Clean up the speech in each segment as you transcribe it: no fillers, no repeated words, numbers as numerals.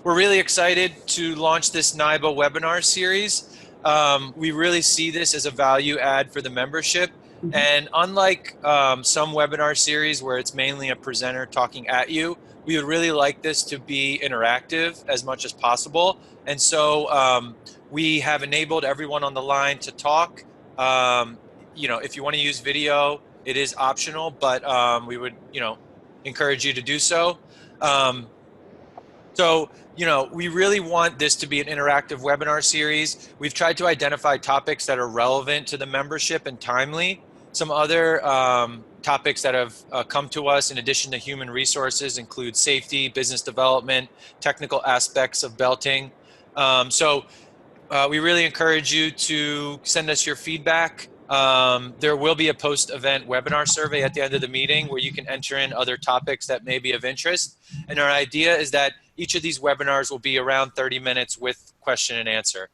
We're really excited to launch this NIBA webinar series. We really see this as a value add for the membership. And unlike some webinar series where it's mainly a presenter talking at you, we would really like this to be interactive as much as possible. And so we have enabled everyone on the line to talk. If you want to use video, it is optional, but we would, encourage you to do so. We really want this to be an interactive webinar series. We've tried to identify topics that are relevant to the membership and timely. Some other topics that have come to us in addition to human resources include safety, business development, technical aspects of belting. We really encourage you to send us your feedback. There will be a post-event webinar survey at the end of the meeting where you can enter in other topics that may be of interest. And our idea is that each of these webinars will be around 30 minutes with question and answer.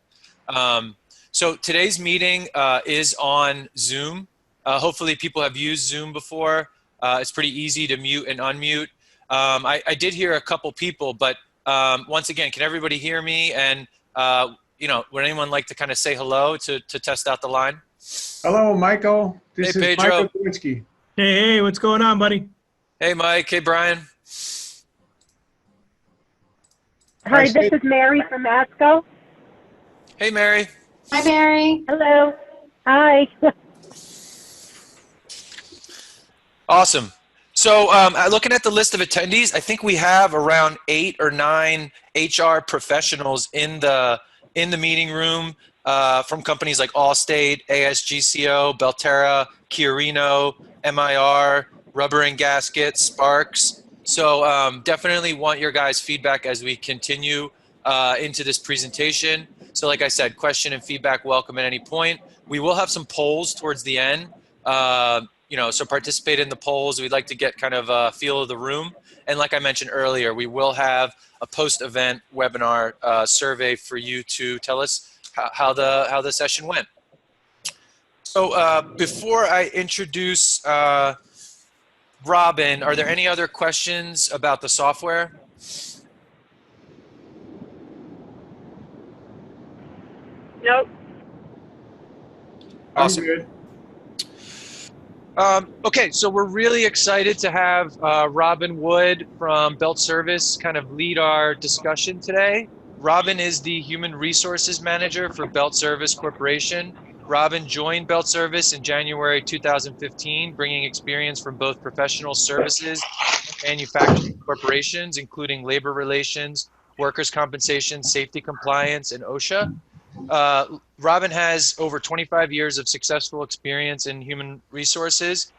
So today's meeting is on Zoom. Hopefully people have used Zoom before. It's pretty easy to mute and unmute. I did hear a couple people, but once again, can everybody hear me? And would anyone like to kind of say hello to test out the line? Hello, Michael. This is Pedro. Michael Kowinski. Hey, what's going on, buddy? Hey, Mike. Hey, Brian. Hi, this is Mary from ASCO. Hey, Mary. Hi, Mary. Hello. Hi. Awesome. So looking at the list of attendees, I think we have around 8 or 9 HR professionals in the meeting room from companies like Allstate, ASGCO, Belterra, Chiarino, MIR, Rubber and Gaskets, Sparks. So definitely want your guys' feedback as we continue into this presentation. So like I said, question and feedback welcome at any point. We will have some polls towards the end. So participate in the polls. We'd like to get kind of a feel of the room. And like I mentioned earlier, we will have a post-event webinar survey for you to tell us how the session went. So before I introduce Robin, are there any other questions about the software? Nope. Awesome. I'm good. Okay, so we're really excited to have Robin Wood from BeltService kind of lead our discussion today. Robin is the Human Resources Manager for BeltService Corporation. Robin joined BeltService in January 2015, bringing experience from both professional services and manufacturing corporations, including labor relations, workers' compensation, safety compliance, and OSHA. Robin has over 25 years of successful experience in human resources.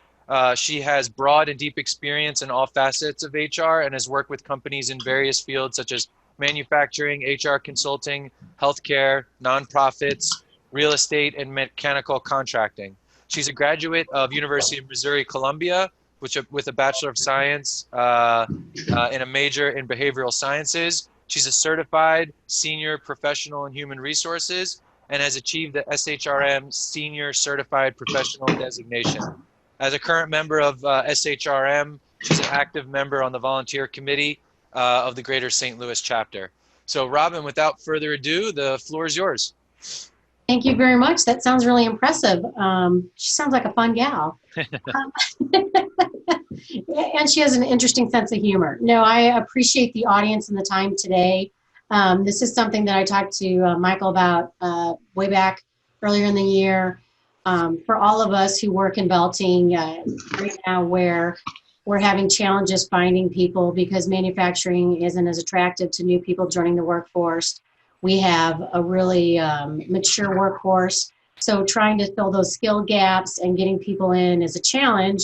She has broad and deep experience in all facets of HR and has worked with companies in various fields such as manufacturing, HR consulting, healthcare, nonprofits, real estate, and mechanical contracting. She's a graduate of University of Missouri Columbia, with a Bachelor of Science and a major in behavioral sciences. She's a certified senior professional in human resources and has achieved the SHRM Senior Certified Professional designation. As a current member of SHRM, she's an active member on the volunteer committee of the Greater St. Louis chapter. So Robin, without further ado, the floor is yours. Thank you very much. That sounds really impressive. She sounds like a fun gal. And she has an interesting sense of humor. No, I appreciate the audience and the time today. This is something that I talked to Michael about way back earlier in the year. For all of us who work in belting right now, where we're having challenges finding people because manufacturing isn't as attractive to new people joining the workforce. We have a really mature workforce. So trying to fill those skill gaps and getting people in is a challenge.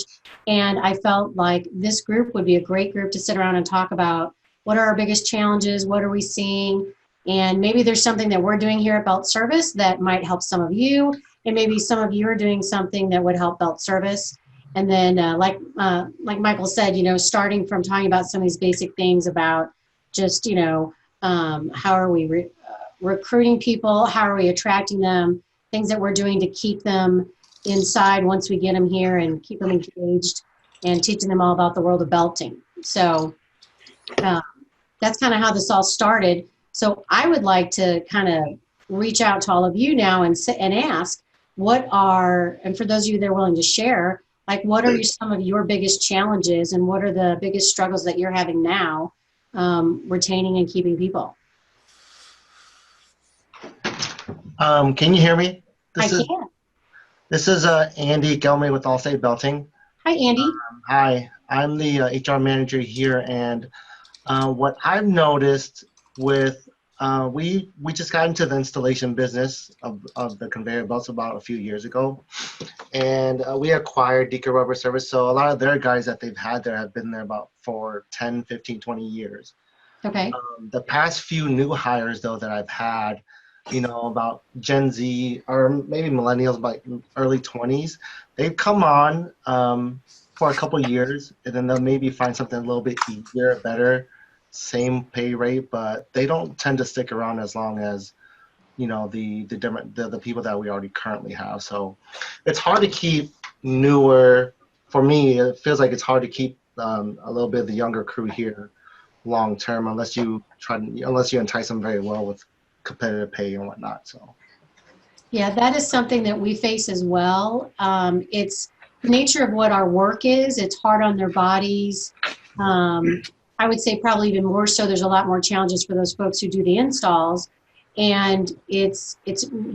And I felt like this group would be a great group to sit around and talk about what are our biggest challenges, what are we seeing, and maybe there's something that we're doing here at BeltService that might help some of you, and maybe some of you are doing something that would help BeltService. And then like Michael said, starting from talking about some of these basic things about just, how are we recruiting people, how are we attracting them, things that we're doing to keep them inside once we get them here and keep them engaged, and teaching them all about the world of belting. So that's kind of how this all started. So I would like to kind of reach out to all of you now and ask, and for those of you that are willing to share, like what are some of your biggest challenges and what are the biggest struggles that you're having now retaining and keeping people? Can you hear me? I can. This is Andy Gelman with Allstate Belting. Hi, Andy. Hi, I'm the HR manager here, and what I've noticed with we just got into the installation business of the conveyor belts about a few years ago, and we acquired Deca Rubber Service. So a lot of their guys that they've had there have been there about for 10, 15, 20 years. Okay. The past few new hires though that I've had, about Gen Z or maybe millennials, about early 20s, they've come on for a couple years, and then they'll maybe find something a little bit easier, better, same pay rate, but they don't tend to stick around as long as the people that we already currently have. So it's hard to keep newer. For me, it feels like it's hard to keep a little bit of the younger crew here long term, unless you entice them very well with competitive pay and whatnot. So yeah, that is something that we face as well. It's the nature of what our work is. It's hard on their bodies. I would say probably even more so, there's a lot more challenges for those folks who do the installs, and it's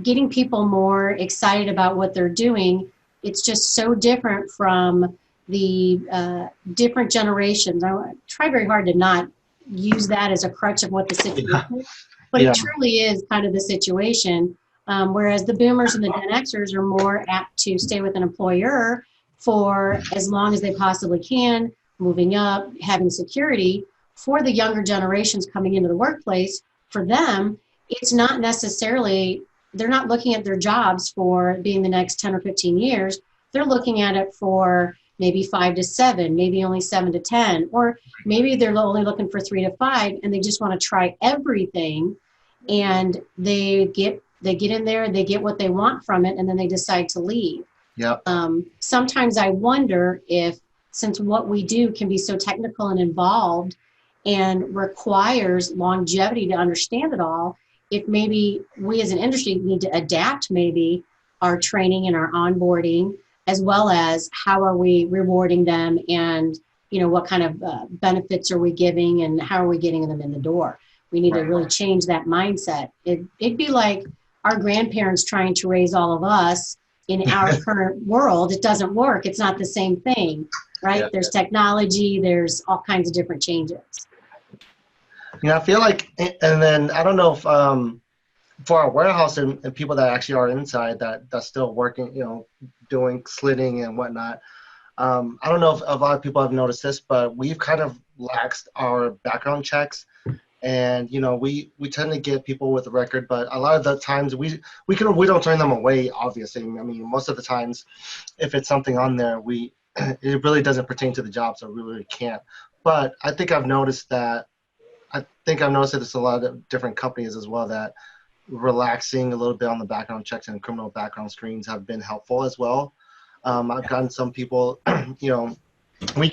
getting people more excited about what they're doing. It's just so different from the different generations. I try very hard to not use that as a crutch of what the situation is, but it truly is kind of the situation. Whereas the boomers and the Gen Xers are more apt to stay with an employer for as long as they possibly can, moving up, having security. For the younger generations coming into the workplace, for them, it's not necessarily, they're not looking at their jobs for being the next 10 or 15 years. They're looking at it for maybe 5 to 7, maybe only 7 to 10, or maybe they're only looking for 3 to 5, and they just want to try everything, and they get in there, they get what they want from it, and then they decide to leave. Yep. Sometimes I wonder if, since what we do can be so technical and involved and requires longevity to understand it all, if maybe we as an industry need to adapt maybe our training and our onboarding, as well as how are we rewarding them, and what kind of benefits are we giving, and how are we getting them in the door. We need to really change that mindset. It'd be like our grandparents trying to raise all of us in our current world. It doesn't work. It's not the same thing, right? Yeah. There's technology, there's all kinds of different changes. I feel like, and then I don't know if for our warehouse and people that actually are inside that's still working, doing slitting and whatnot. I don't know if a lot of people have noticed this, but we've kind of laxed our background checks. And we tend to get people with a record, but a lot of the times we don't turn them away. Obviously, I mean, most of the times, if it's something on there, it really doesn't pertain to the job, so we really can't. But I think I've noticed that there's a lot of different companies as well that relaxing a little bit on the background checks and criminal background screens have been helpful as well. I've gotten some people, we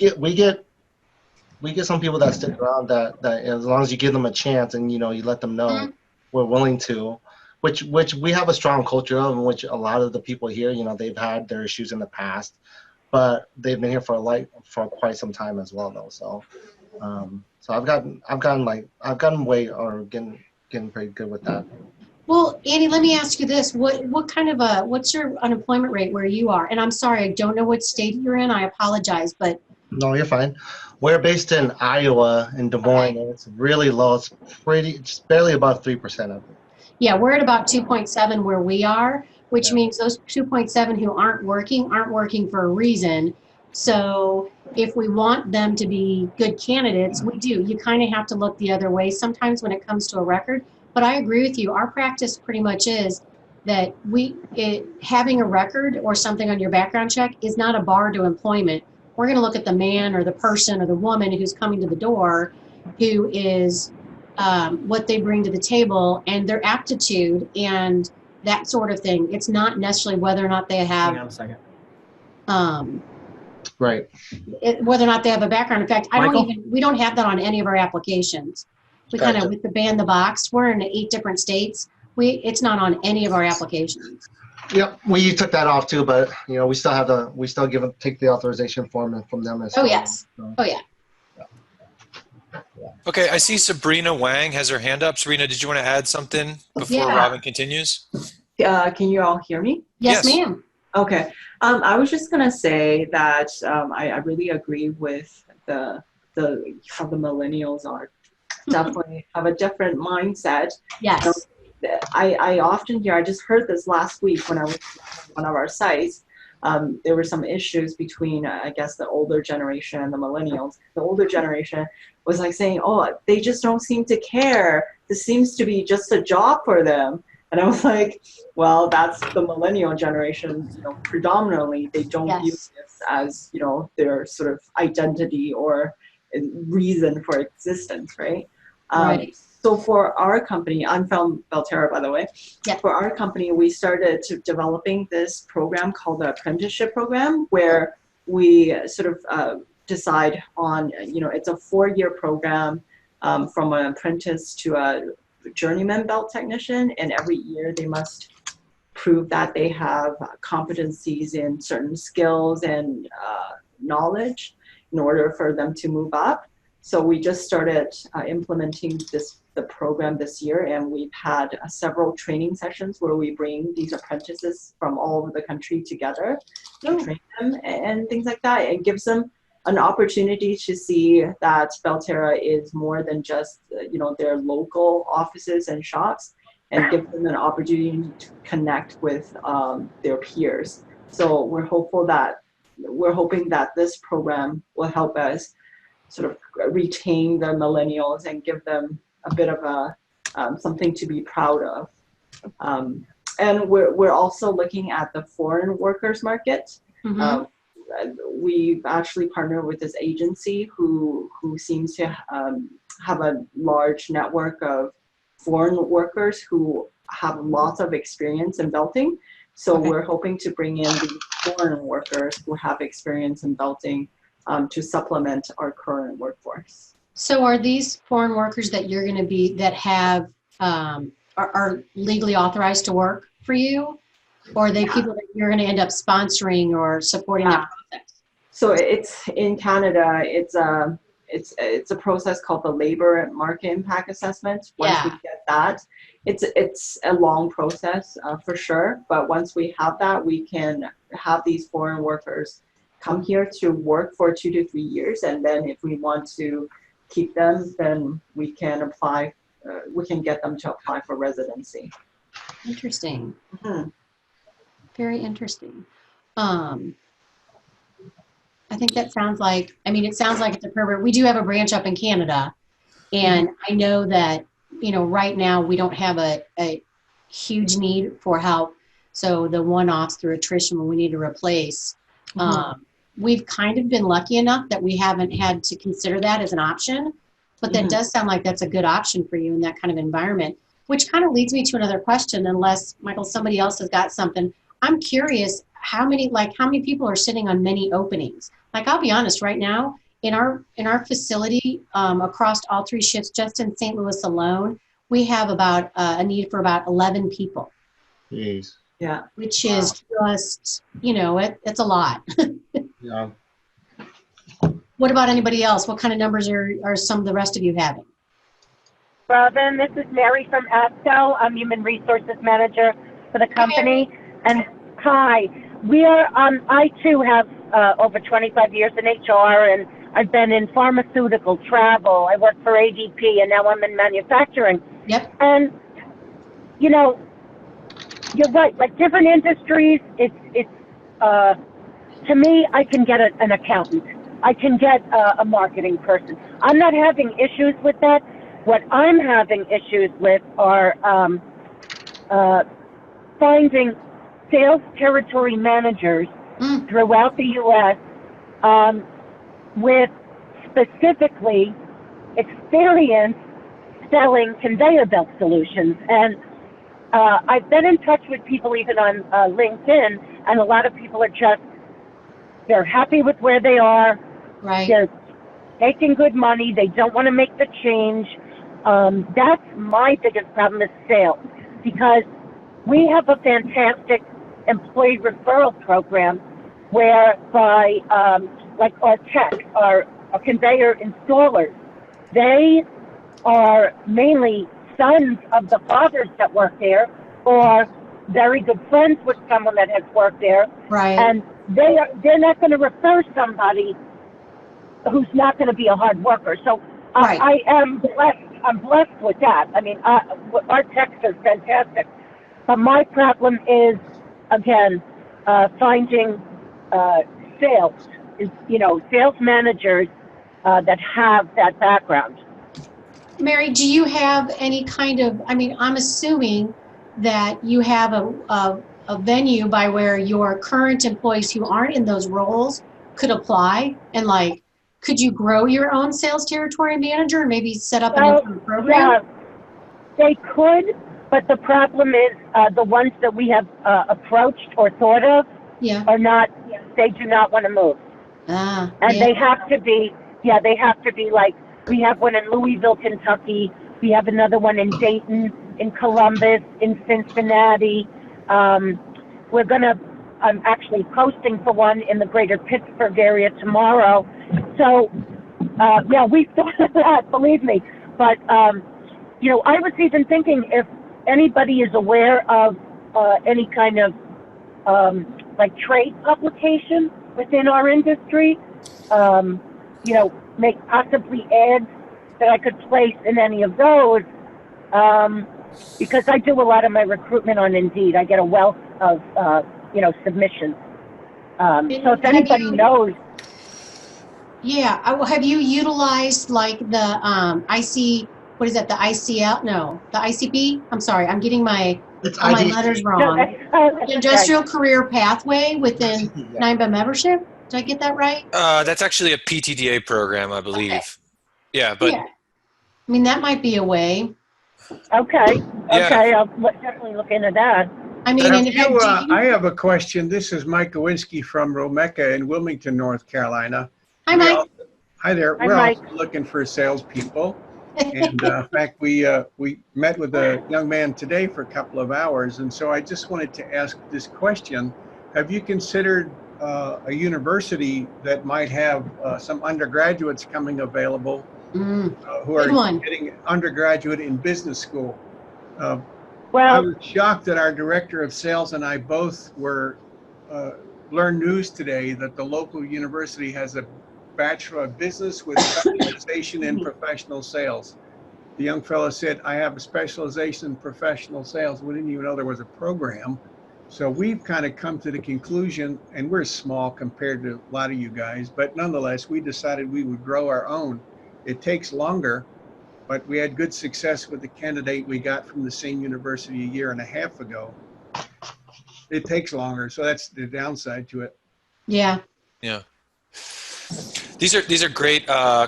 get some people that stick around that as long as you give them a chance and you let them know we're willing to, which we have a strong culture of, in which a lot of the people here, they've had their issues in the past, but they've been here for quite some time as well though. So I've gotten pretty good with that. Well, Andy, let me ask you this: what kind of what's your unemployment rate where you are? And I'm sorry, I don't know what state you're in. I apologize, but no, you're fine. We're based in Iowa, in Des Moines, and it's really low. It's just barely above 3% of it. Yeah, we're at about 2.7 where we are, which means those 2.7 who aren't working for a reason. So if we want them to be good candidates, we do. You kind of have to look the other way sometimes when it comes to a record. But I agree with you. Our practice pretty much is that having a record or something on your background check is not a bar to employment. We're going to look at the man or the person or the woman who's coming to the door, who is what they bring to the table and their aptitude and that sort of thing. It's not necessarily whether or not they have. Hang on a second. Right. Whether or not they have a background. In fact, we don't have that on any of our applications. We kind Gotcha. of, with the ban the box, we're in 8 different states. It's not on any of our applications. Yep, we took that off too, but we still have take the authorization form from them as Oh, well. yes. So, Oh, yeah. Okay, I see Sabrina Wang has her hand up. Sabrina, did you want to add something before Yeah. Robin continues? Can you all hear me? Yes, Yes. ma'am. Okay. I was just gonna say that I really agree with how the millennials are definitely have a different mindset. Yes. I often hear, I just heard this last week when I was at one of our sites. There were some issues between, I guess, the older generation and the millennials. The older generation was like saying, oh, they just don't seem to care. This seems to be just a job for them. And I was like, well, that's the millennial generation, predominantly. They don't view Yes. this as, their sort of identity or reason for existence, right? Right. So for our company, I'm from BeltService, by the way. Yeah. For our company, we started developing this program called the apprenticeship program, where we sort of decide on, it's a 4-year program from an apprentice to a journeyman belt technician, and every year they must prove that they have competencies in certain skills and knowledge in order for them to move up. So we just started implementing the program this year, and we've had several training sessions where we bring these apprentices from all over the country together to train them and things like that. It gives them an opportunity to see that Belterra is more than just their local offices and shops, and give them an opportunity to connect with their peers. So we're hoping that this program will help us sort of retain the millennials and give them a bit of a something to be proud of. And we're also looking at the foreign workers market. Mm-hmm. We've actually partnered with this agency who seems to have a large network of foreign workers who have lots of experience in belting. So we're hoping to bring in these foreign workers who have experience in belting to supplement our current workforce. So are these foreign workers that you're going to be, that have, are legally authorized to work for you? Or are they people that you're going to end up sponsoring or supporting that process? So it's in Canada, it's a process called the Labor Market Impact Assessment. Once we get that, it's a long process for sure. But once we have that, we can have these foreign workers come here to work for 2 to 3 years, and then if we want to keep them, then we can apply. We can get them to apply for residency. Interesting. Mm-hmm. Very interesting. I think that sounds like, it sounds like it's a program. We do have a branch up in Canada, and I know that, right now we don't have a huge need for help. So the one-offs through attrition when we need to replace, we've kind of been lucky enough that we haven't had to consider that as an option, but that does sound like that's a good option for you in that kind of environment, which kind of leads me to another question, unless, Michael, somebody else has got something. I'm curious, how many people are sitting on many openings? Like, I'll be honest, right now, in our facility, across all 3 shifts, just in St. Louis alone, we have about a need for about 11 people. Jeez. Yeah. Which is just, it's a lot. Yeah. What about anybody else? What kind of numbers are some of the rest of you having? Robin, this is Mary from ASCO. I'm Human Resources Manager for the company. And hi, I too have over 25 years in HR, and I've been in pharmaceutical, travel. I work for ADP, and now I'm in manufacturing. Yep. And, you're right, like different industries, it's to me, I can get an accountant. I can get a marketing person. I'm not having issues with that. What I'm having issues with are finding sales territory managers throughout the U.S. With specifically experience selling conveyor belt solutions. And I've been in touch with people even on LinkedIn, and a lot of people are they're happy with where they are. Right. They're making good money. They don't want to make the change. That's my biggest problem is sales, because we have a fantastic employee referral program whereby, like our techs, our conveyor installers, they are mainly sons of the fathers that work there, or very good friends with someone that has worked there, Right. and they're not going to refer somebody who's not going to be a hard worker. So Right. I am blessed. I'm blessed with that. I mean, our techs are fantastic, but my problem is, again, finding sales, sales managers that have that background. Mary, do you have any kind of, I mean, I'm assuming that you have a venue by where your current employees who aren't in those roles could apply, and like, could you grow your own sales territory manager and maybe set up an internal program? Yeah, they could, but the problem is the ones that we have approached or thought of Yeah. are not, they do not want to move. Ah, And yeah. they have to be, they have to be like, we have one in Louisville, Kentucky. We have another one in Dayton, in Columbus, in Cincinnati. I'm actually posting for one in the greater Pittsburgh area tomorrow. So, we thought of that, believe me. But, I was even thinking if anybody is aware of any kind of, like trade publication within our industry, make possibly ads that I could place in any of those, because I do a lot of my recruitment on Indeed. I get a wealth of, submissions. So if anybody knows. Yeah, have you utilized like the what is that, the ICL? No, the ICP? I'm sorry, I'm getting my letters wrong. The Industrial Career Pathway within NIBA membership? Did I get that right? That's actually a PTDA program, I believe. Okay. Yeah, but yeah. I mean, that might be a way. Okay. Yeah. Okay, I'll definitely look into that. I mean, and I have a question. This is Mike Gowinski from Romeka in Wilmington, North Carolina. Hi, Mike. Hi there. Hi, We're Mike. also looking for salespeople. And in fact, we met with a young man today for a couple of hours. And so I just wanted to ask this question. Have you considered a university that might have some undergraduates coming available who are getting undergraduate in business school? I was shocked that our director of sales and I both learned news today that the local university has a Bachelor of Business with specialization in professional sales. The young fellow said, I have a specialization in professional sales. We didn't even know there was a program. So we've kind of come to the conclusion, and we're small compared to a lot of you guys, but nonetheless, we decided we would grow our own. It takes longer, but we had good success with the candidate we got from the same university a year and a half ago. It takes longer, so that's the downside to it. Yeah. Yeah. These are great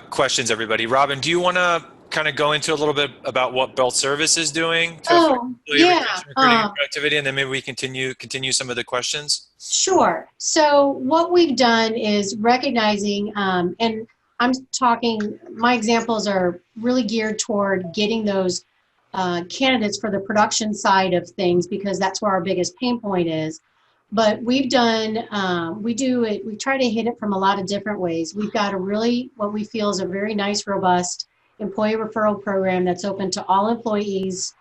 questions, everybody. Robin, do you want to kind of go into a little bit about what BeltService is doing to recruiting and productivity, and then maybe we continue some of the questions? Sure. So what we've done is recognizing, and I'm talking, my examples are really geared toward getting those candidates for the production side of things, because that's where our biggest pain point is. But we've done, we try to hit it from a lot of different ways. We've got what we feel is a very nice, robust employee referral program that's open to all employees,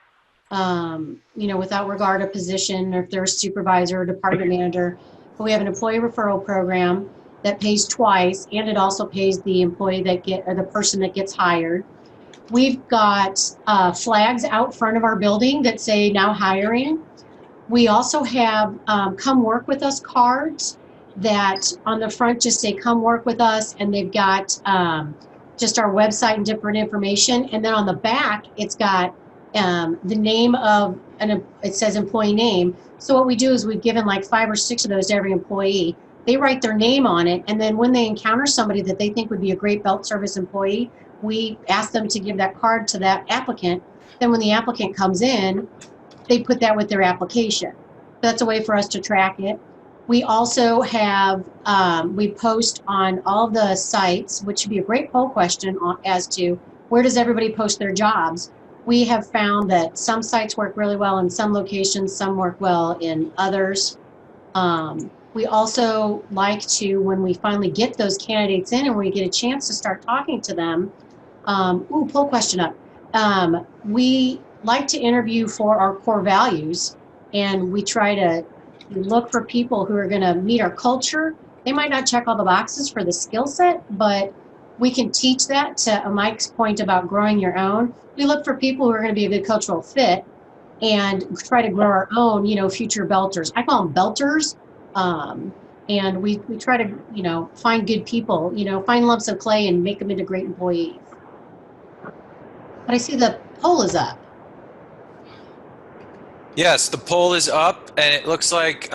without regard of position, or if they're a supervisor or department manager. But we have an employee referral program that pays twice, and it also pays the employee or the person that gets hired. We've got flags out front of our building that say now hiring. We also have come work with us cards that on the front just say come work with us, and they've got just our website and different information. And then on the back, it's got the name of, it says employee name. So what we do is we've given like 5 or 6 of those to every employee. They write their name on it, and then when they encounter somebody that they think would be a great BeltService employee, we ask them to give that card to that applicant. Then when the applicant comes in, they put that with their application. That's a way for us to track it. We also have, we post on all the sites, which would be a great poll question as to where does everybody post their jobs? We have found that some sites work really well in some locations, some work well in others. We also like to, when we finally get those candidates in and we get a chance to start talking to them, poll question up. We like to interview for our core values, and we try to look for people who are going to meet our culture. They might not check all the boxes for the skill set, but we can teach that. To Mike's point about growing your own, we look for people who are going to be a good cultural fit and try to grow our own, future belters. I call them belters. And we try to, find good people, find lumps of clay and make them into great employees. But I see the poll is up. Yes, the poll is up, and it looks like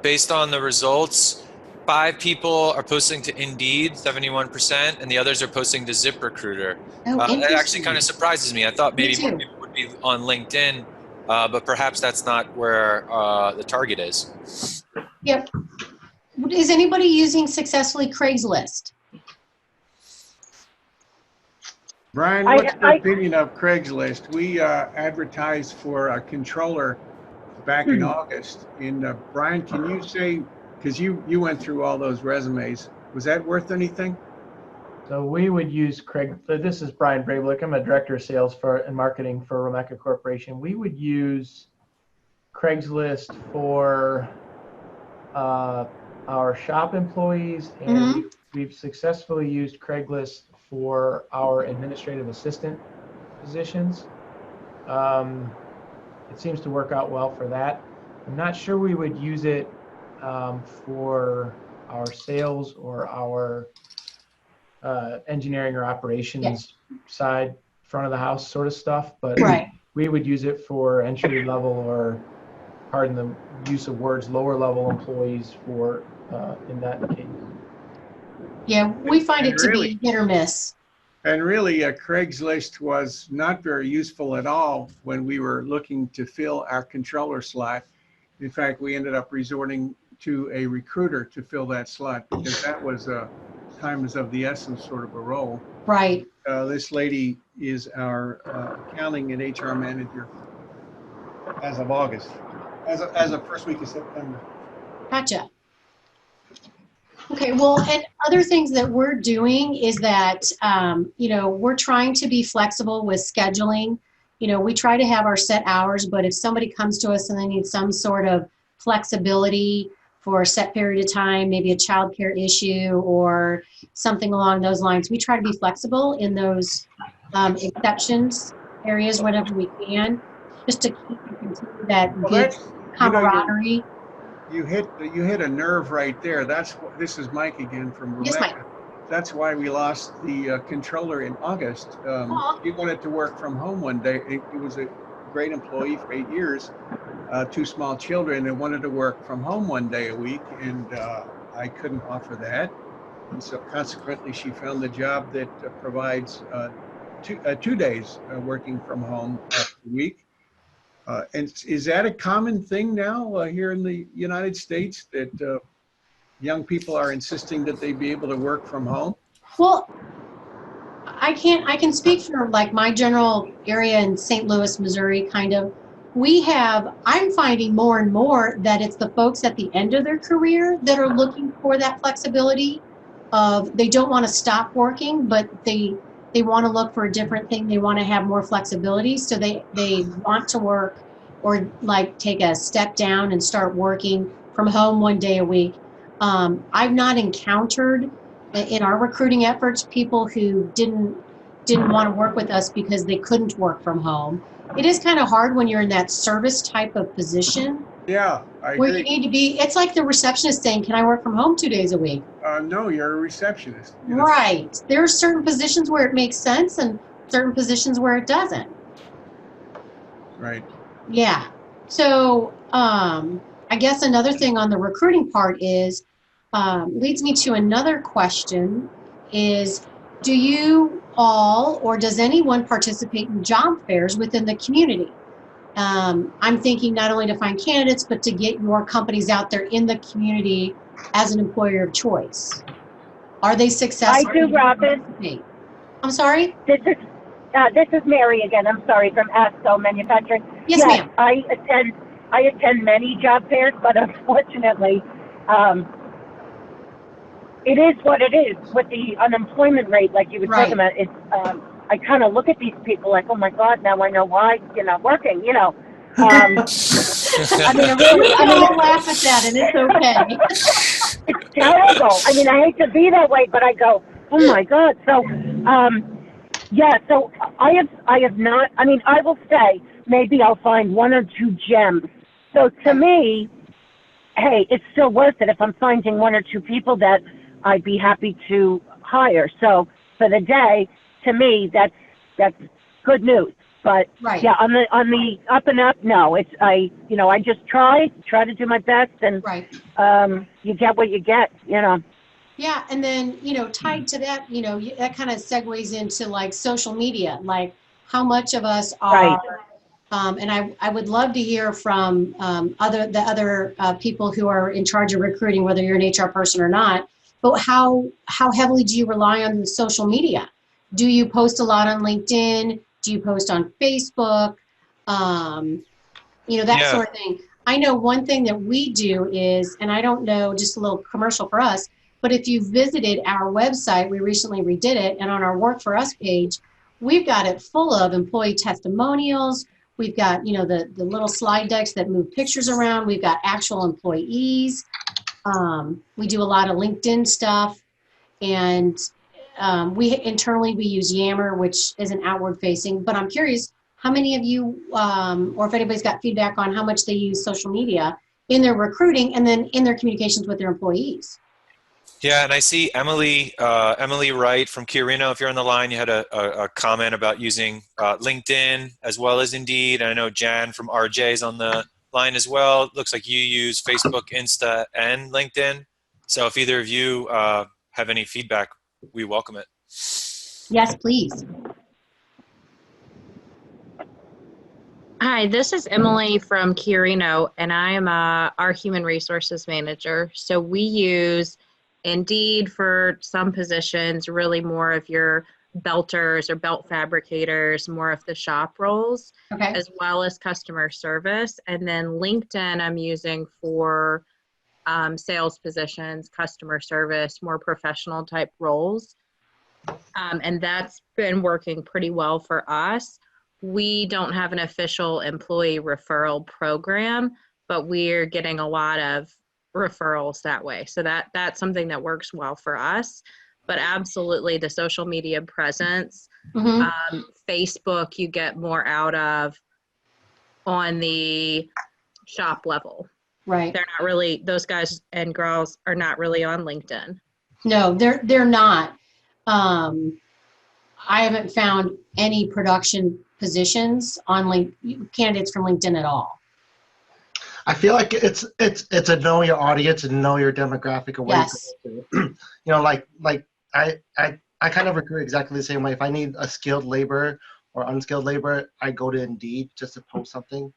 based on the results, 5 people are posting to Indeed, 71%, and the others are posting to ZipRecruiter. Oh, That interesting. actually kind of surprises me. I thought maybe Me more too. people would be on LinkedIn, but perhaps that's not where the target is. Yep. Is anybody using successfully Craigslist? Brian, what's your opinion of Craigslist? We advertised for a controller back in August. And Brian, can you say, because you went through all those resumes, was that worth anything? So we would use this is Brian Brablik. I'm a director of sales and marketing for Romeka Corporation. We would use Craigslist for our shop employees, and we've successfully used Craigslist for our administrative assistant positions. It seems to work out well for that. I'm not sure we would use it for our sales or our engineering or operations side, front of the house sort of stuff, but we would use it for entry level, or pardon the use of words, lower level employees for in that case. Yeah, we find it to be hit or miss. And really, Craigslist was not very useful at all when we were looking to fill our controller slot. In fact, we ended up resorting to a recruiter to fill that slot, because that was time is of the essence sort of a role. Right. This lady is our accounting and HR manager as of August, as of first week of September. Gotcha. Okay, well, and other things that we're doing is that, we're trying to be flexible with scheduling. We try to have our set hours, but if somebody comes to us and they need some sort of flexibility for a set period of time, maybe a childcare issue or something along those lines, we try to be flexible in those exceptions areas whenever we can, just to keep and continue that good camaraderie. You hit a nerve right there. This is Mike again from Romeka. Yes, Mike. That's why we lost the controller in August. He wanted to work from home one day. He was a great employee for 8 years, 2 small children, and wanted to work from home one day a week, and I couldn't offer that. And so consequently, she found the job that provides 2 days working from home a week. And is that a common thing now here in the United States, that young people are insisting that they be able to work from home? Well, I can speak for like my general area in St. Louis, Missouri, kind of. I'm finding more and more that it's the folks at the end of their career that are looking for that flexibility of, they don't want to stop working, but they want to look for a different thing. They want to have more flexibility. So they want to work or like take a step down and start working from home one day a week. I've not encountered in our recruiting efforts people who didn't want to work with us because they couldn't work from home. It is kind of hard when you're in that service type of position. Yeah, I where agree. You need to be, it's like the receptionist saying, can I work from home 2 days a week? No, you're a receptionist. Right. There are certain positions where it makes sense and certain positions where it doesn't. Right. Yeah. So I guess another thing on the recruiting part is, leads me to another question is, do you all or does anyone participate in job fairs within the community? I'm thinking not only to find candidates, but to get your companies out there in the community as an employer of choice. Are they successful? I do, Robin. I'm sorry? This is Mary again. I'm sorry, from ASCO Manufacturing. Yes, ma'am. I attend many job fairs, but unfortunately, it is what it is with the unemployment rate, like you were talking about. It's I kind of look at these people like, oh my God, now I know why you're not working. You know. I mean, I laugh at that, and it's okay. It's terrible. I mean, I hate to be that way, but I go, oh my God. So, so I have not. I mean, I will say maybe I'll find one or two gems. So to me, hey, it's still worth it if I'm finding one or two people that I'd be happy to hire. So for the day, to me, that's good news. But yeah, on the up and up, no, it's I just try to do my best, and you get what you get, you know. Yeah, and then tied to that, that kind of segues into like social media, like how much of us are. And I would love to hear from the other people who are in charge of recruiting, whether you're an HR person or not. But how heavily do you rely on the social media? Do you post a lot on LinkedIn? Do you post on Facebook? That sort of thing. I know one thing that we do is, and I don't know, just a little commercial for us, but if you visited our website, we recently redid it, and on our Work For Us page, we've got it full of employee testimonials. We've got, the little slide decks that move pictures around. We've got actual employees. We do a lot of LinkedIn stuff, and we internally use Yammer, which isn't outward facing, but I'm curious how many of you, or if anybody's got feedback on how much they use social media in their recruiting and then in their communications with their employees. Yeah, and I see Emily Wright from Quirino. If you're on the line, you had a comment about using LinkedIn as well as Indeed. And I know Jan from RJ is on the line as well. Looks like you use Facebook, Insta, and LinkedIn. So if either of you have any feedback, we welcome it. Yes, please. Hi, this is Emily from Quirino, and I am our Human Resources Manager. So we use Indeed for some positions, really more of your belters or belt fabricators, more of the shop roles, as well as customer service. And then LinkedIn I'm using for sales positions, customer service, more professional type roles. And that's been working pretty well for us. We don't have an official employee referral program, but we're getting a lot of referrals that way. So that's something that works well for us. But absolutely the social media presence, Facebook, you get more out of on the shop level. Right. They're not really, those guys and girls are not really on LinkedIn. No, they're not. I haven't found any production positions on candidates from LinkedIn at all. I feel like it's a know your audience and know your demographic away. Yes. I kind of recruit exactly the same way. If I need a skilled labor or unskilled labor, I go to Indeed just to post something.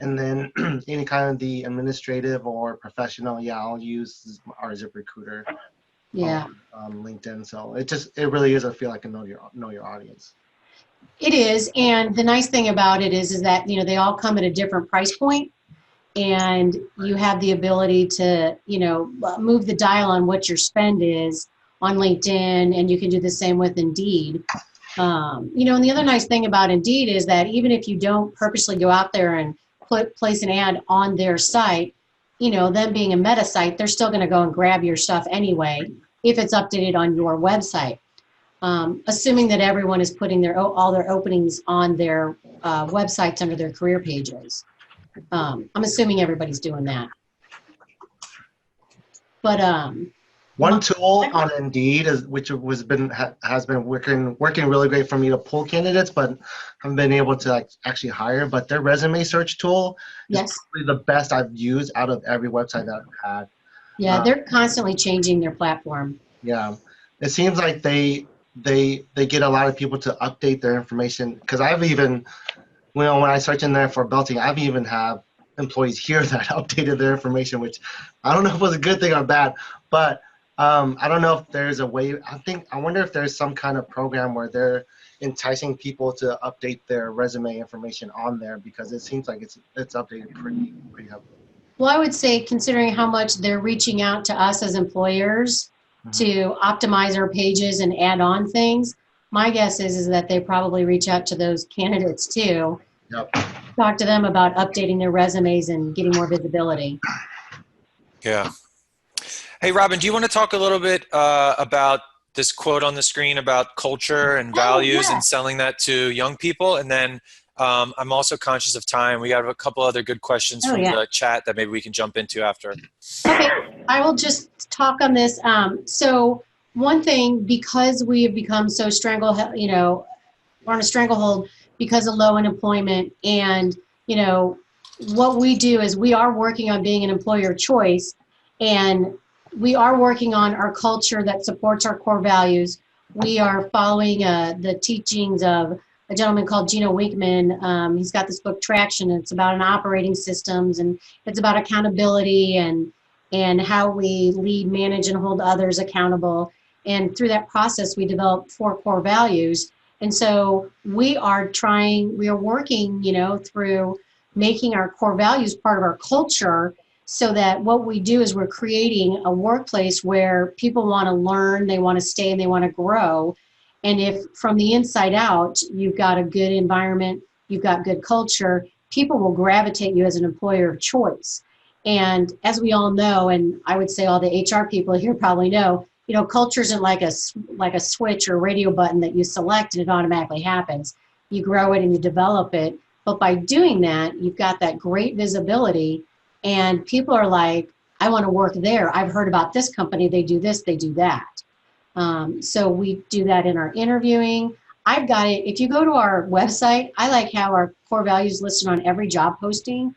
And then any kind of the administrative or professional, I'll use our ZipRecruiter. Yeah. LinkedIn. So it really is, I feel like, a know your audience. It is. And the nice thing about it is that, they all come at a different price point. And you have the ability to, move the dial on what your spend is on LinkedIn, and you can do the same with Indeed. And the other nice thing about Indeed is that even if you don't purposely go out there and place an ad on their site, them being a meta site, they're still going to go and grab your stuff anyway if it's updated on your website. Assuming that everyone is putting all their openings on their websites under their career pages. I'm assuming everybody's doing that. But one tool on Indeed which has been working really great for me to pull candidates, but haven't been able to actually hire. But their resume search tool is probably the best I've used out of every website that I've had. Yeah, they're constantly changing their platform. Yeah, it seems like they get a lot of people to update their information, because I've even, when I search in there for belting, I've even have employees here that updated their information, which I don't know if it was a good thing or bad, but I don't know if there's a way. I wonder if there's some kind of program where they're enticing people to update their resume information on there, because it seems like it's updated pretty heavily. Well, I would say, considering how much they're reaching out to us as employers to optimize our pages and add on things, my guess is that they probably reach out to those candidates too. Yep. Talk to them about updating their resumes and getting more visibility. Yeah. Hey, Robin, do you want to talk a little bit about this quote on the screen about culture and values and selling that to young people? And then I'm also conscious of time. We got a couple other good questions from the chat that maybe we can jump into after. Okay, I will just talk on this. So one thing, because we have become so stranglehold, you know, we're on a stranglehold because of low unemployment, and, you know, what we do is we are working on being an employer of choice, and we are working on our culture that supports our core values. We are following the teachings of a gentleman called Gino Winkman. He's got this book, Traction. It's about an operating systems, and it's about accountability and how we lead, manage, and hold others accountable. And through that process, we developed 4 core values. And so we are working, you know, through making our core values part of our culture, so that what we do is we're creating a workplace where people want to learn, they want to stay, and they want to grow. And if from the inside out, you've got a good environment, you've got good culture, people will gravitate you as an employer of choice. And as we all know, and I would say all the HR people here probably know, you know, culture isn't like a switch or radio button that you select and it automatically happens. You grow it and you develop it. But by doing that, you've got that great visibility, and people are like, I want to work there. I've heard about this company. They do this, they do that. So we do that in our interviewing. I've got it. If you go to our website, I like how our core values listed on every job posting.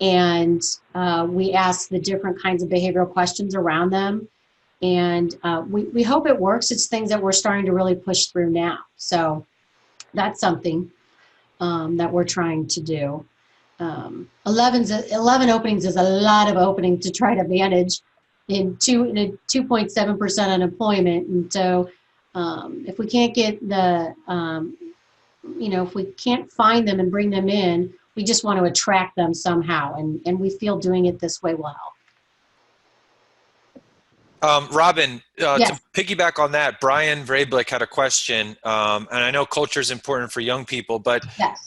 And we ask the different kinds of behavioral questions around them. And we hope it works. It's things that we're starting to really push through now. So that's something that we're trying to do. 11 openings is a lot of openings to try to manage in 2.7% unemployment. And so if we can't get the, you know, if we can't find them and bring them in, we just want to attract them somehow. And we feel doing it this way will help. Robin, Yes. to piggyback on that, Brian Vrablick had a question, and I know culture is important for young people, but Yes.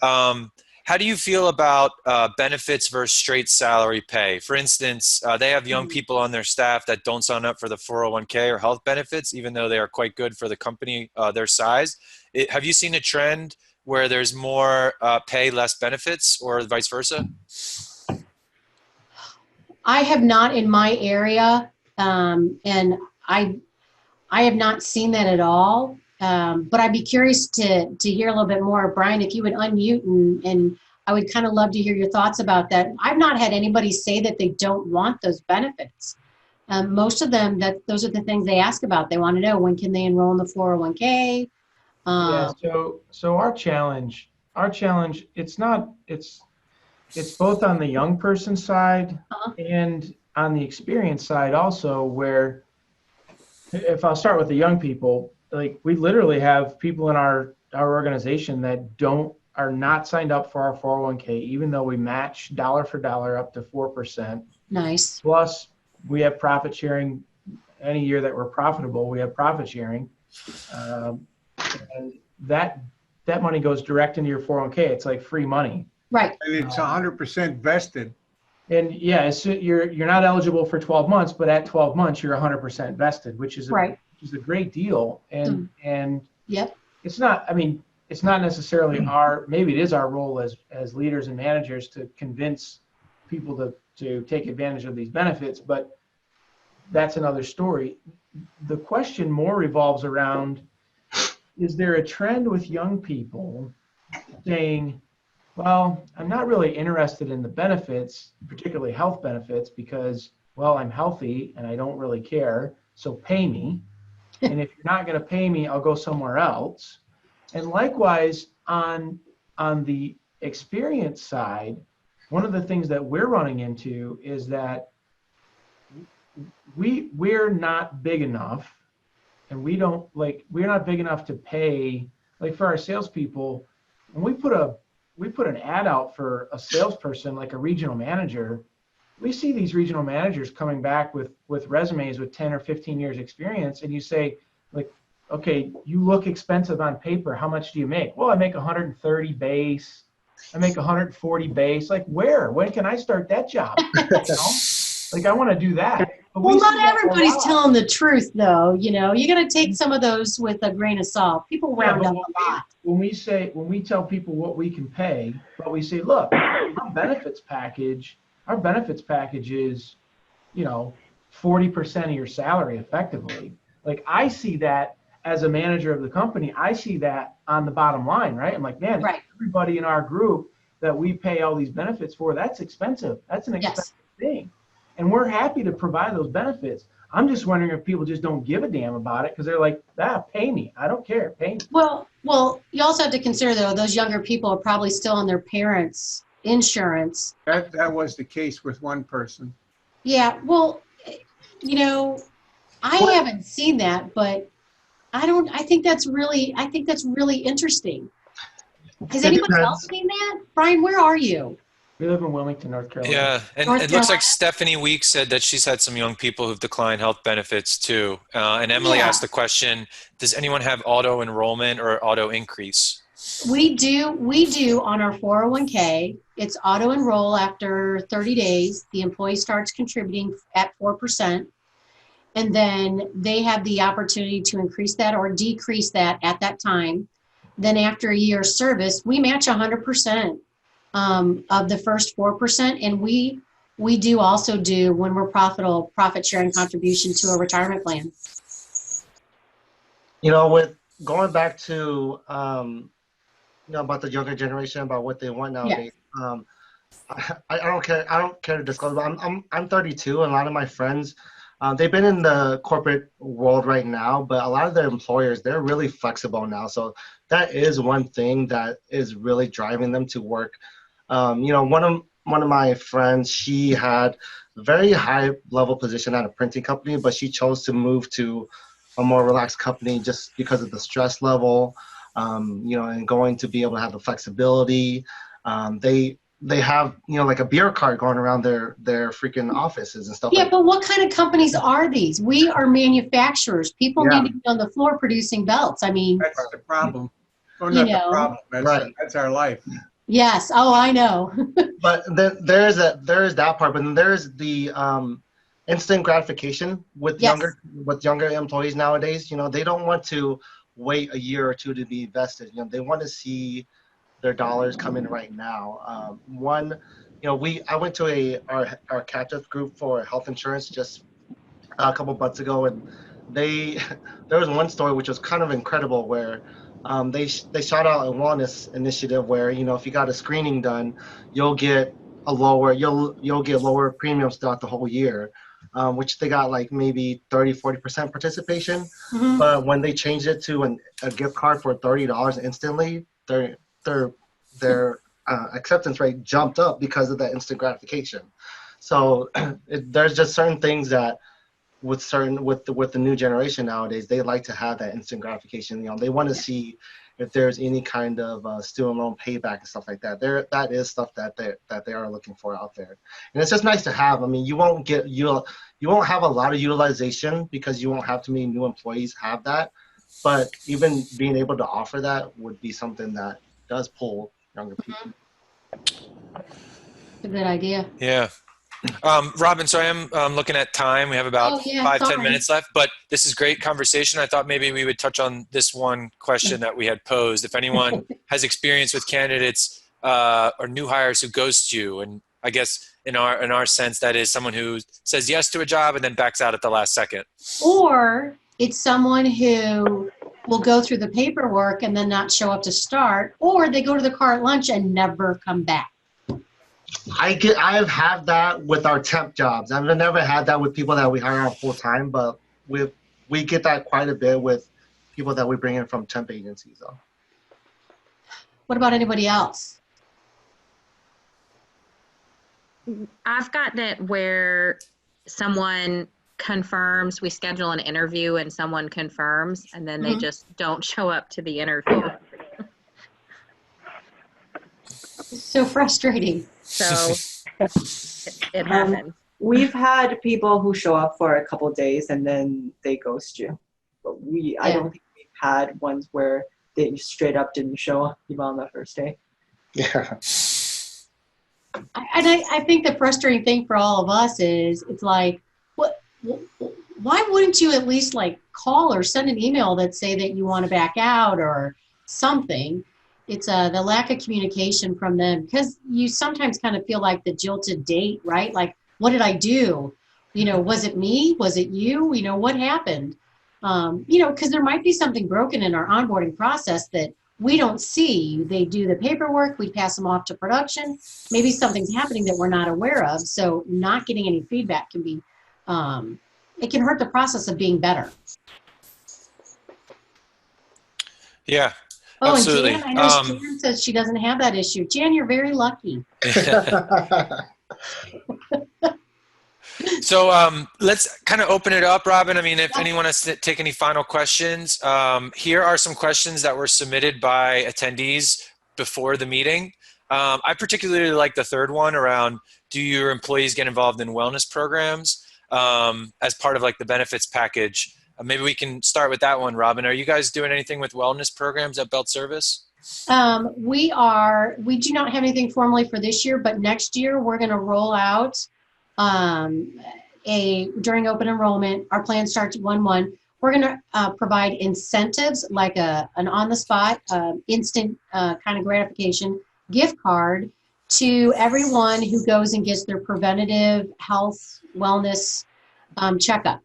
how do you feel about benefits versus straight salary pay? For instance, they have young people on their staff that don't sign up for the 401k or health benefits, even though they are quite good for the company their size. Have you seen a trend where there's more pay, less benefits, or vice versa? I have not in my area, and I have not seen that at all. But I'd be curious to hear a little bit more. Brian, if you would unmute, and I would kind of love to hear your thoughts about that. I've not had anybody say that they don't want those benefits. Most of them, those are the things they ask about. They want to know, when can they enroll in the 401k? Yeah, so our challenge, it's both on the young person side and on the experience side also, where, if I'll start with the young people, like, we literally have people in our organization that are not signed up for our 401k, even though we match dollar for dollar up to 4%. Nice. Plus, we have profit sharing. Any year that we're profitable, we have profit sharing. And that money goes direct into your 401k. It's like free money. Right. And it's 100% vested. And yeah, you're not eligible for 12 months, but at 12 months, you're 100% vested, which is a great deal. And yep. It's not necessarily maybe it is our role as leaders and managers to convince people to take advantage of these benefits, but that's another story. The question more revolves around, is there a trend with young people saying, well, I'm not really interested in the benefits, particularly health benefits, because, well, I'm healthy and I don't really care, so pay me. And if you're not going to pay me, I'll go somewhere else. And likewise, on the experience side, one of the things that we're running into is that we're not big enough, and we're not big enough to pay, like for our salespeople, when we put an ad out for a salesperson, like a regional manager, we see these regional managers coming back with resumes with 10 or 15 years experience, and you say, like, okay, you look expensive on paper. How much do you make? Well, I make 130 base. I make 140 base. Like, where? When can I start that job? You know? Like, I want to do that. But Well, we see not that a everybody's lot. telling the truth, though. You know, you got to take some of those with a grain of salt. People round up a lot. When we tell people what we can pay, but we say, look, our benefits package is, 40% of your salary effectively. Like, I see that as a manager of the company, I see that on the bottom line, right? I'm like, man, Right. everybody in our group that we pay all these benefits for, that's expensive. That's an expensive thing. And we're happy to provide those benefits. I'm just wondering if people just don't give a damn about it because they're like, pay me. I don't care. Pay me. Well, you also have to consider, though, those younger people are probably still on their parents' insurance. That was the case with one person. Yeah, well, I haven't seen that, but I think that's really interesting. Has anyone else seen that? Brian, where are you? We live in Wilmington, North Carolina. Yeah, and North it looks like Carolina? Stephanie Weeks said that she's had some young people who've declined health benefits too. And Emily Yeah. asked the question, does anyone have auto enrollment or auto increase? We do on our 401k. It's auto enroll after 30 days. The employee starts contributing at 4%. And then they have the opportunity to increase that or decrease that at that time. Then after a year's service, we match 100% of the first 4%. And we do also do, when we're profitable, profit sharing contribution to a retirement plan. With going back to, about the younger generation, about what they want nowadays. Yeah. I don't care. I don't care to disclose, but I'm 32, and a lot of my friends, they've been in the corporate world right now, but a lot of their employers, they're really flexible now. So that is one thing that is really driving them to work. One of my friends, she had a very high level position at a printing company, but she chose to move to a more relaxed company just because of the stress level, and going to be able to have the flexibility. They have, like a beer cart going around their freaking offices and stuff. Yeah, but what kind of companies are these? We are manufacturers. People need to be on the floor producing belts. I mean, that's the problem. Well, not the problem. That's our life. Yes. Oh, I know. But then there's that part, but then there's the instant gratification with younger employees nowadays. They don't want to wait a year or two to be vested. They want to see their dollars come in right now. I went to our captive group for health insurance just a couple months ago, and there was one story which was kind of incredible where they shot out a wellness initiative where if you got a screening done, you'll get lower premiums throughout the whole year, which they got like maybe 30-40% participation. Mm-hmm. But when they changed it to a gift card for $30 instantly, their acceptance rate jumped up because of that instant gratification. So there's just certain things that with the new generation nowadays, they like to have that instant gratification. They want to see if there's any kind of student loan payback and stuff like that. That is stuff that they are looking for out there, and it's just nice to have. I mean, you won't have a lot of utilization because you won't have too many new employees have that, but even being able to offer that would be something that does pull younger people. A good idea. Yeah. Robin, so I am looking at time. We have about 5-10 minutes left, but this is great conversation. I thought maybe we would touch on this one question that we had posed. If anyone has experience with candidates or new hires who ghost you, and I guess in our sense, that is someone who says yes to a job and then backs out at the last second. Or it's someone who will go through the paperwork and then not show up to start, or they go to the car at lunch and never come back. I've had that with our temp jobs. I've never had that with people that we hire on full time, but we get that quite a bit with people that we bring in from temp agencies, though. What about anybody else? I've gotten it where someone confirms, we schedule an interview and someone confirms, and then they Mhm. just don't show up to the interview. So frustrating. So it happens. We've had people who show up for a couple of days and then they ghost you. But I don't think we've had ones where they straight up didn't show up even on the first day. Yeah. I think the frustrating thing for all of us is it's like, why wouldn't you at least like call or send an email that say that you want to back out or something? It's the lack of communication from them, because you sometimes kind of feel like the jilted date, right? Like, what did I do? Was it me? Was it you? What happened? Because there might be something broken in our onboarding process that we don't see. They do the paperwork, we pass them off to production. Maybe something's happening that we're not aware of. So not getting any feedback can be, it can hurt the process of being better. Yeah, Oh, absolutely. and Jan, I know Jan says she doesn't have that issue. Jan, you're very lucky. So let's kind of open it up, Robin. I mean, if anyone has to take any final questions, here are some questions that were submitted by attendees before the meeting. I particularly like the third one around, do your employees get involved in wellness programs as part of like the benefits package? Maybe we can start with that one, Robin. Are you guys doing anything with wellness programs at BeltService? We do not have anything formally for this year, but next year we're going to roll out during open enrollment. Our plan starts 1/1. We're going to provide incentives like an on-the-spot, instant kind of gratification gift card to everyone who goes and gets their preventative health wellness checkup.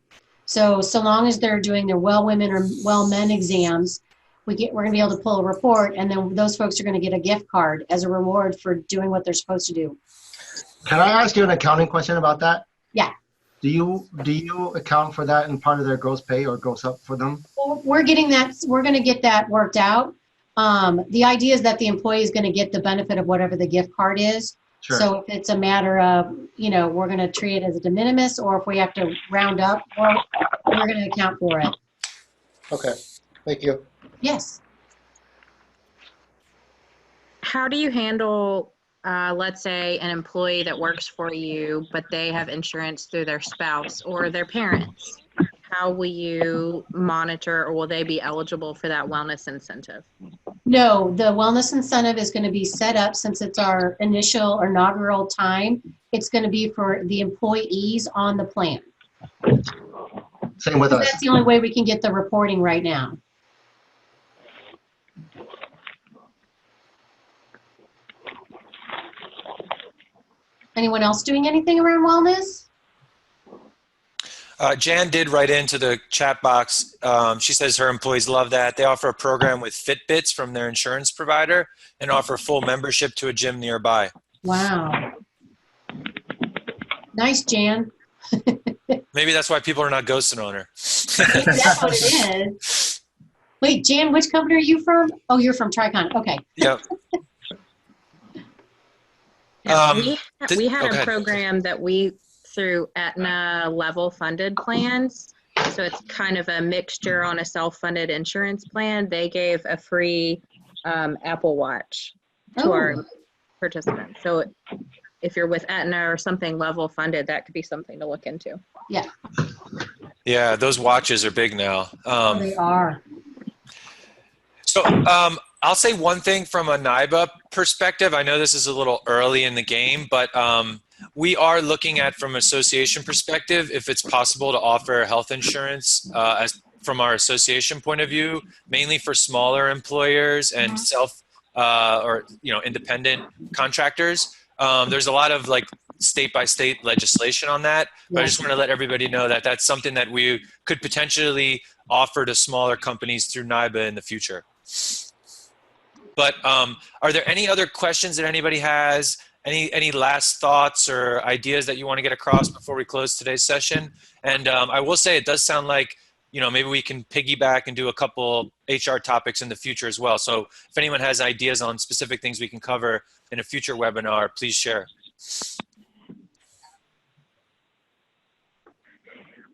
So long as they're doing their well women or well men exams, we're going to be able to pull a report, and then those folks are going to get a gift card as a reward for doing what they're supposed to do. Can I ask you an accounting question about that? Yeah. Do you account for that in part of their gross pay, or goes up for them? We're getting that. We're going to get that worked out. The idea is that the employee is going to get the benefit of whatever the gift card is. Sure. So if it's a matter of, we're going to treat it as a de minimis, or if we have to round up, we're going to account for it. Okay. Thank you. Yes. How do you handle, let's say, an employee that works for you, but they have insurance through their spouse or their parents? How will you monitor, or will they be eligible for that wellness incentive? No, the wellness incentive is going to be set up, since it's our initial or inaugural time. It's going to be for the employees on the plan. Same with us. That's the only way we can get the reporting right now. Anyone else doing anything around wellness? Jan did write into the chat box. She says her employees love that. They offer a program with Fitbits from their insurance provider and offer full membership to a gym nearby. Wow. Nice, Jan. Maybe that's why people are not ghosting on her. Maybe that's what it is. Wait, Jan, which company are you from? Oh, you're from Tricon. Okay. Yep. We had a program that through Aetna level funded plans. So it's kind of a mixture on a self-funded insurance plan. They gave a free Apple Watch to our participants. So if you're with Aetna or something level funded, that could be something to look into. Yeah. Yeah, those watches are big now. They are. So I'll say one thing from a NIBA perspective. I know this is a little early in the game, but we are looking at, from association perspective, if it's possible to offer health insurance from our association point of view, mainly for smaller employers and independent contractors. There's a lot of like state by state legislation on that, but I just want to let everybody know that that's something that we could potentially offer to smaller companies through NIBA in the future. But are there any other questions that anybody has? Any last thoughts or ideas that you want to get across before we close today's session? And I will say, it does sound like, maybe we can piggyback and do a couple HR topics in the future as well. So if anyone has ideas on specific things we can cover in a future webinar, please share.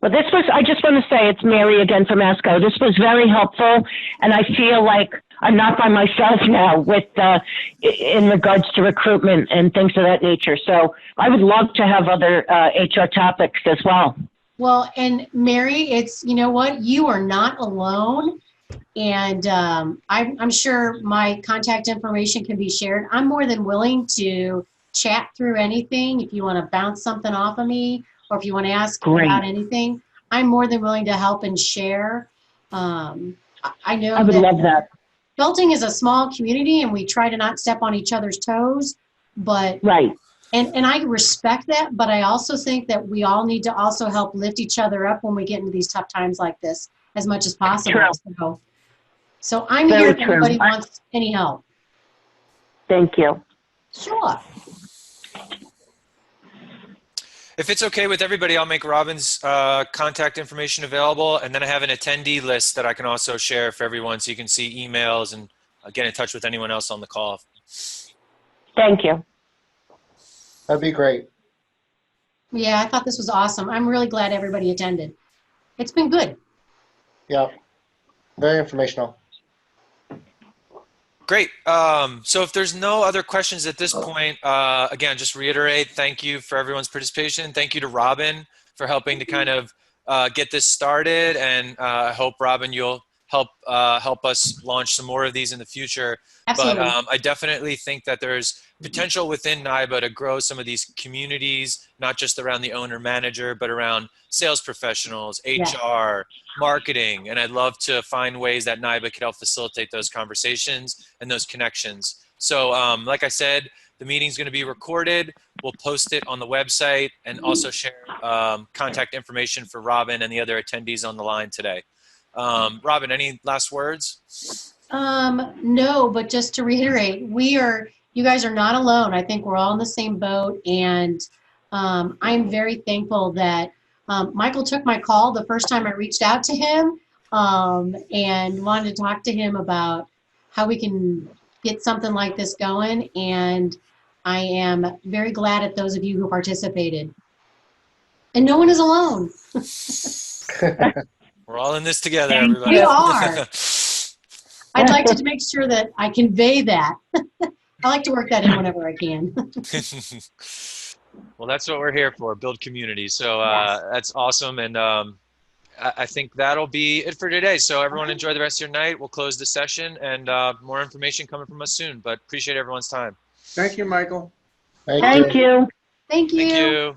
Well, I just want to say it's Mary again from ASCO. This was very helpful, and I feel like I'm not by myself now with, in regards to recruitment and things of that nature. So I would love to have other HR topics as well. Well, and Mary, you know what? You are not alone. And I'm sure my contact information can be shared. I'm more than willing to chat through anything. If you want to bounce something off of me, or if you want to ask about anything, I'm more than willing to help and share. I know I would love that. Belting is a small community, and we try to not step on each other's toes. But right, and I respect that. But I also think that we all need to also help lift each other up when we get into these tough times like this, as much as possible. True. So I'm Very here if true. anybody wants any help. Thank you. Sure. If it's okay with everybody, I'll make Robin's contact information available, and then I have an attendee list that I can also share for everyone so you can see emails and get in touch with anyone else on the call. Thank you. That'd be great. Yeah, I thought this was awesome. I'm really glad everybody attended. It's been good. Yeah, very informational. Great. So if there's no other questions at this point, again, just reiterate, thank you for everyone's participation. Thank you to Robin for helping to kind of get this started. And I hope, Robin, you'll help us launch some more of these in the future. Absolutely. But I definitely think that there's potential within NIBA to grow some of these communities, not just around the owner manager, but around sales professionals, HR, marketing. And I'd love to find ways that NIBA could help facilitate those conversations and those connections. So like I said, the meeting's going to be recorded. We'll post it on the website and also share contact information for Robin and the other attendees on the line today. Robin, any last words? No, but just to reiterate, you guys are not alone. I think we're all in the same boat, and I'm very thankful that Michael took my call the first time I reached out to him and wanted to talk to him about how we can get something like this going, and I am very glad at those of you who participated. And no one is alone. We're all in this together, everybody. We are. I'd like to make sure that I convey that. I like to work that in whenever I can. Well, that's what we're here for, build community. So that's awesome. And I think that'll be it for today. So everyone enjoy the rest of your night. We'll close the session, and more information coming from us soon. But appreciate everyone's time. Thank you, Michael. Thank you. Thank you. Thank you. Thank you.